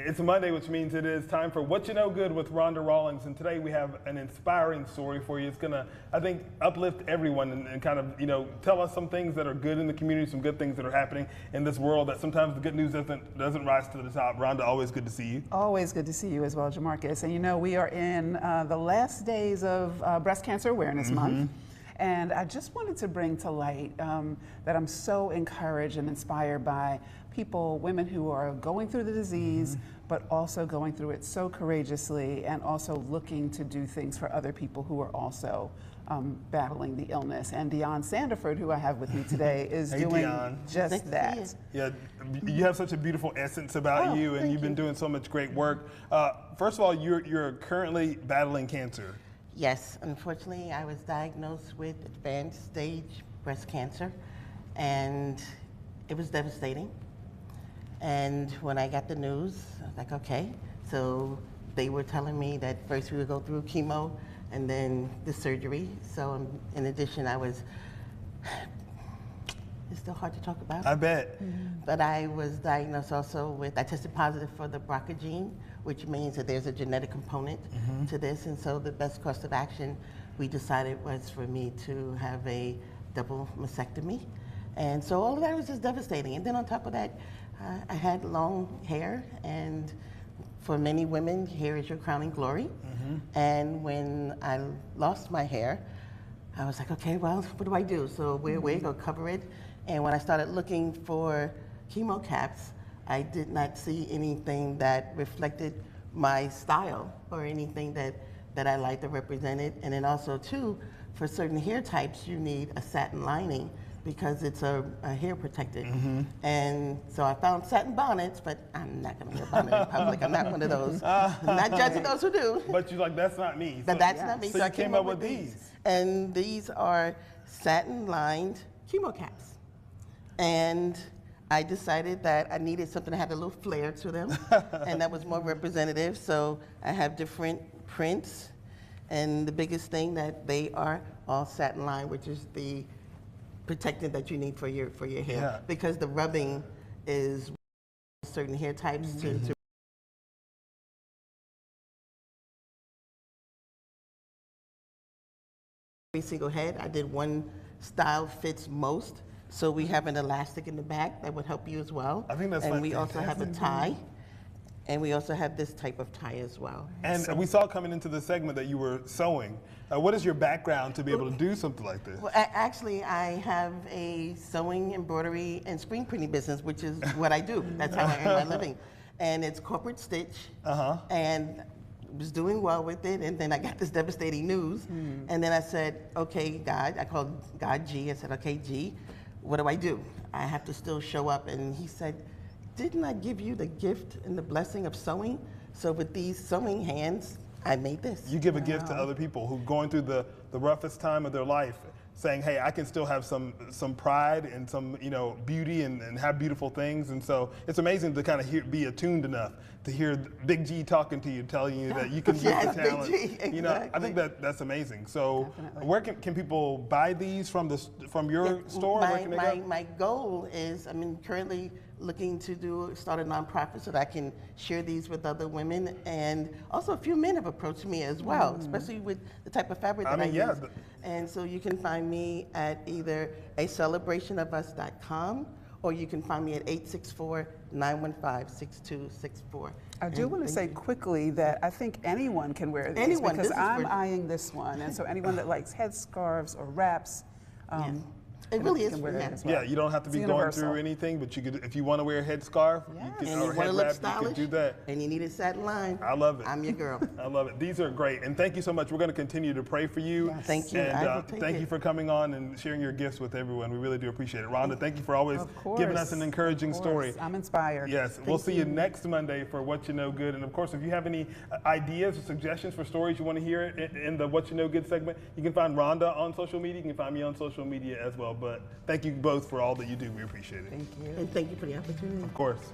It's Monday, which means it is time for What You Know Good with Rhonda Rawlings. And today we have an inspiring story for you. It's going to, I think, uplift everyone and kind of, tell us some things that are good in the community, some good things that are happening in this world that sometimes the good news doesn't rise to the top. Rhonda, always good to see you. Always good to see you as well, Jamarcus. And we are in the last days of Breast Cancer Awareness Month. And I just wanted to bring to light that I'm so encouraged and inspired by people, women who are going through the disease, but also going through it so courageously and also looking to do things for other people who are also battling the illness. And Dion Sandiford, who I have with me today, is doing Dion. just that. Yeah, you have such a beautiful essence about you, and you've been doing so much great work. First of all, you're currently battling cancer. Yes, unfortunately, I was diagnosed with advanced stage breast cancer, and it was devastating. And when I got the news, I was like, okay. So they were telling me that first we would go through chemo and then the surgery. So in addition, it's still hard to talk about. I bet. But I was diagnosed also I tested positive for the BRCA gene, which means that there's a genetic component to this. And so the best course of action we decided was for me to have a double mastectomy. And so all of that was just devastating. And then on top of that, I had long hair, and for many women, hair is your crowning glory. And when I lost my hair, I was like, okay, well, what do I do? So we're going to cover it. And when I started looking for chemo caps, I did not see anything that reflected my style or anything that I liked or represented. And then also, too, for certain hair types, you need a satin lining because it's a hair protector. And so I found satin bonnets, but I'm not going to wear a bonnet in public. I'm not one of those. I'm not judging those who do. But you're like, that's not me. But that's not me. So you came up with these. And these are satin-lined chemo caps. And I decided that I needed something that had a little flair to them, and that was more representative. So I have different prints, and the biggest thing that they are all satin lined, which is the protectant that you need for your hair, because the rubbing is certain hair types to every single head. I did one style fits most. So we have an elastic in the back that would help you as well. I think that's And we also have a tie. And we also have this type of tie as well. And we saw coming into the segment that you were sewing. What is your background to be able to do something like this? Well, actually, I have a sewing, embroidery, and screen printing business, which is what I do. That's how I earn my living. And it's corporate stitch. And was doing well with it, and then I got this devastating news. And then I said, okay, God, I called God G. I said, okay, G, what do I do? I have to still show up. And he said, didn't I give you the gift and the blessing of sewing? So with these sewing hands, I made this. You give a gift to other people who are going through the roughest time of their life, saying, hey, I can still have some pride and some beauty and have beautiful things. And so it's amazing to kind of be attuned enough to hear Big G talking to you, telling you that you can use the talent. Big G, exactly. I think that's amazing. So where can people buy these from your store? My goal is, currently looking to start a nonprofit so that I can share these with other women, and also a few men have approached me as well, especially with the type of fabric that I use. And so you can find me at either acelebrationofus.com, or you can find me at 864-915-6264. I do want to say quickly that I think anyone can wear these because I'm eyeing this one, and so anyone that likes headscarves or wraps, it really is wear it as well. Yeah, you don't have to be going through anything, but you could, if you want to wear a headscarf, or head wrap, you can do that. And you need a satin line. I love it. I'm your girl. I love it. These are great, and thank you so much. We're going to continue to pray for you. Yes. Thank you. And thank you for coming on and sharing your gifts with everyone. We really do appreciate it. Rhonda, thank you for always giving us an encouraging story. I'm inspired. Yes, we'll see you next Monday for What You Know Good. And of course, if you have any ideas or suggestions for stories you want to hear in the What You Know Good segment, you can find Rhonda on social media. You can find me on social media as well. But thank you both for all that you do. We appreciate it. Thank you. And thank you for the opportunity. Of course.